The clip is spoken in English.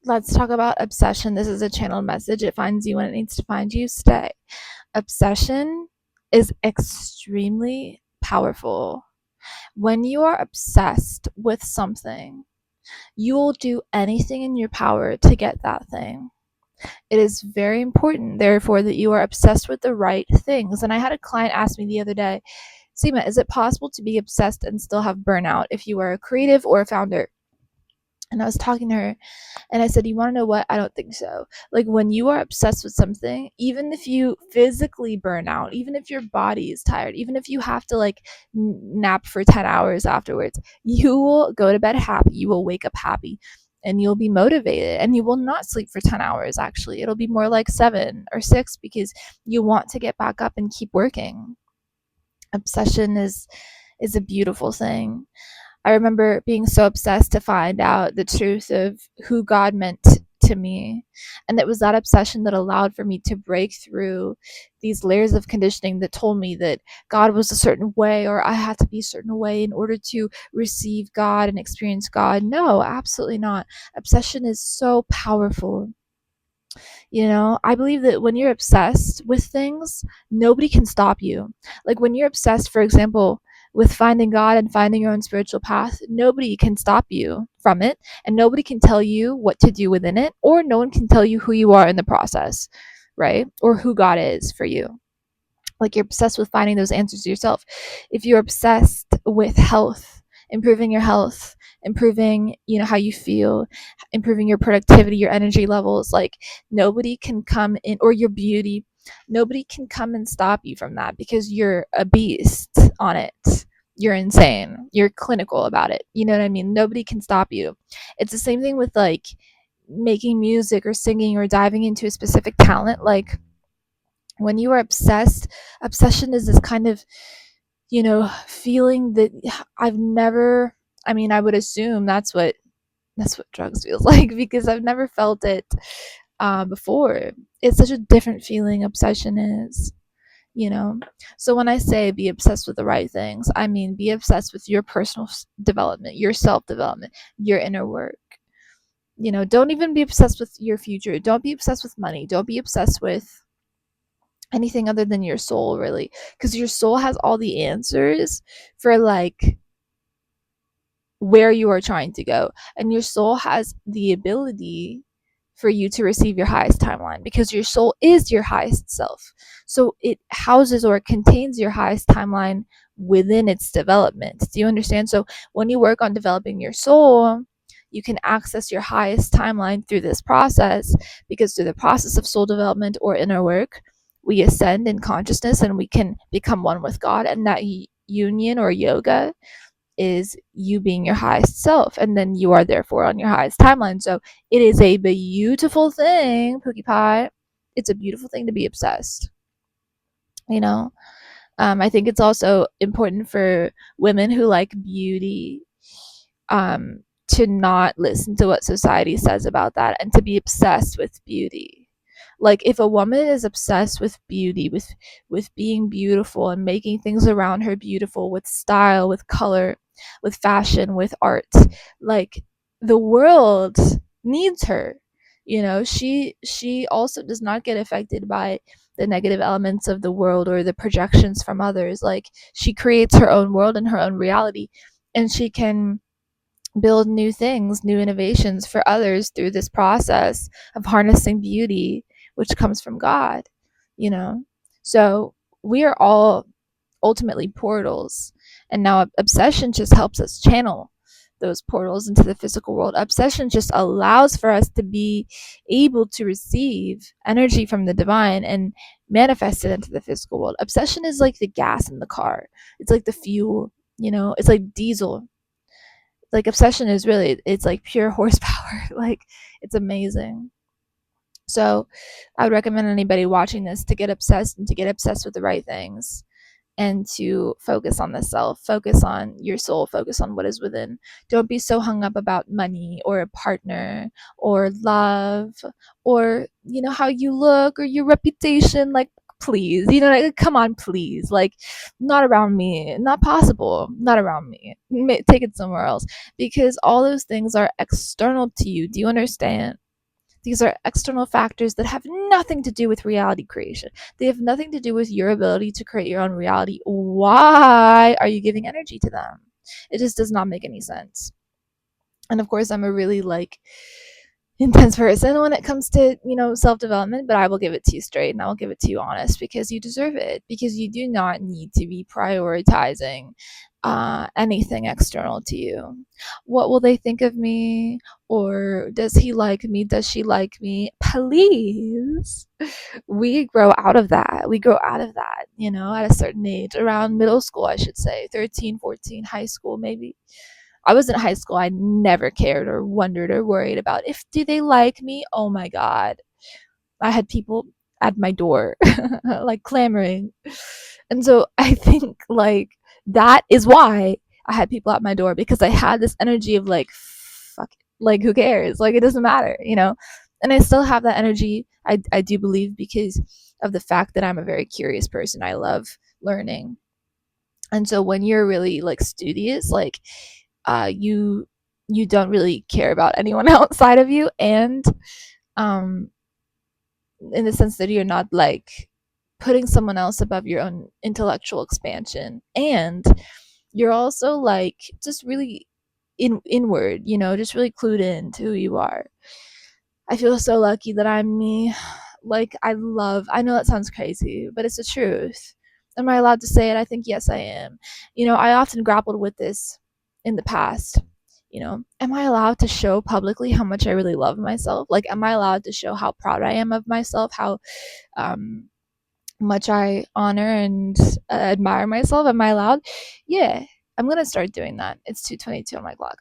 Let's talk about obsession. This is a channeled message. It finds you when it needs to find you. Stay. Obsession is extremely powerful. When you are obsessed with something, you will do anything in your power to get that thing. It is very important, therefore, that you are obsessed with the right things. And I had a client ask me the other day, Seema, is it possible to be obsessed and still have burnout if you are a creative or a founder? And I was talking to her and I said, you want to know what? I don't think so. Like when you are obsessed with something, even if you physically burn out, even if your body is tired, even if you have to like nap for 10 hours afterwards, you will go to bed happy. You will wake up happy and you'll be motivated and you will not sleep for 10 hours. Actually, it'll be more like 7 or 6 because you want to get back up and keep working. Obsession is a beautiful thing. I remember being so obsessed to find out the truth of who God meant to me. And it was that obsession that allowed for me to break through these layers of conditioning that told me that God was a certain way or I had to be a certain way in order to receive God and experience God. No, absolutely not. Obsession is so powerful. I believe that when you're obsessed with things, nobody can stop you. Like when you're obsessed, for example, with finding God and finding your own spiritual path, nobody can stop you from it, and nobody can tell you what to do within it, or no one can tell you who you are in the process, right? Or who God is for you. Like you're obsessed with finding those answers yourself. If you're obsessed with health, improving your health, improving how you feel, improving your productivity, your energy levels, like nobody can come in, or your beauty, nobody can come and stop you from that because you're a beast on it. You're insane, you're clinical about it, you know what I mean? Nobody can stop you. It's the same thing with like making music or singing or diving into a specific talent. Like when you are obsessed, obsession is this kind of feeling that I've never, I would assume that's what drugs feels like because I've never felt it before. It's such a different feeling, obsession is, you know. So when I say be obsessed with the right things, I mean be obsessed with your personal development, your self development, your inner work. Don't even be obsessed with your future. Don't be obsessed with money. Don't be obsessed with anything other than your soul, really, because your soul has all the answers for like where you are trying to go, and your soul has the ability for you to receive your highest timeline because your soul is your highest self. So it houses or contains your highest timeline within its development. Do you understand? So when you work on developing your soul, you can access your highest timeline through this process, because through the process of soul development or inner work, we ascend in consciousness and we can become one with God. And that union or yoga is you being your highest self, and then you are therefore on your highest timeline. So it is a beautiful thing, Pookie Pie. It's a beautiful thing to be obsessed. I think it's also important for women who like beauty to not listen to what society says about that and to be obsessed with beauty. Like if a woman is obsessed with beauty, with being beautiful and making things around her beautiful, with style, with color, with fashion, with art, like the world needs her. She also does not get affected by the negative elements of the world or the projections from others. Like she creates her own world and her own reality, and she can build new things, new innovations for others through this process of harnessing beauty, which comes from God, you know? So we are all ultimately portals. And now obsession just helps us channel those portals into the physical world. Obsession just allows for us to be able to receive energy from the divine and manifest it into the physical world. Obsession is like the gas in the car. It's like the fuel, it's like diesel. Like obsession is really, it's like pure horsepower. Like it's amazing. So I would recommend anybody watching this to get obsessed, and to get obsessed with the right things, and to focus on the self, focus on your soul, focus on what is within. Don't be so hung up about money or a partner or love or how you look or your reputation. Like please, like, come on, please, like not around me, not possible, not around me. Take it somewhere else, because all those things are external to you. Do you understand? These are external factors that have nothing to do with reality creation. They have nothing to do with your ability to create your own reality. Why are you giving energy to them? It just does not make any sense. And of course, I'm a really intense person when it comes to, self-development, but I will give it to you straight and I will give it to you honest because you deserve it, because you do not need to be prioritizing anything external to you. What will they think of me? Or does he like me? Does she like me? Please. We grow out of that. We grow out of that, at a certain age, around middle school, I should say, 13, 14, high school, maybe. I was in high school. I never cared or wondered or worried about if do they like me. Oh my god, I had people at my door like clamoring. And so I think that is why I had people at my door, because I had this energy of fuck it. Who cares, it doesn't matter. And I still have that energy. I do believe, because of the fact that I'm a very curious person. I love learning. And so when you're really studious, you don't really care about anyone outside of you, and um in the sense that you're not putting someone else above your own intellectual expansion, and you're also just really inward, just really clued in to who you are. I feel so lucky that I'm me. I know that sounds crazy, but it's the truth. Am I allowed to say it? I think yes, I am. I often grappled with this in the past. Am I allowed to show publicly how much I really love myself? Am I allowed to show how proud I am of myself? How um, much I honor and admire myself? Am I allowed? Yeah, I'm gonna start doing that. It's 2:22 on my clock.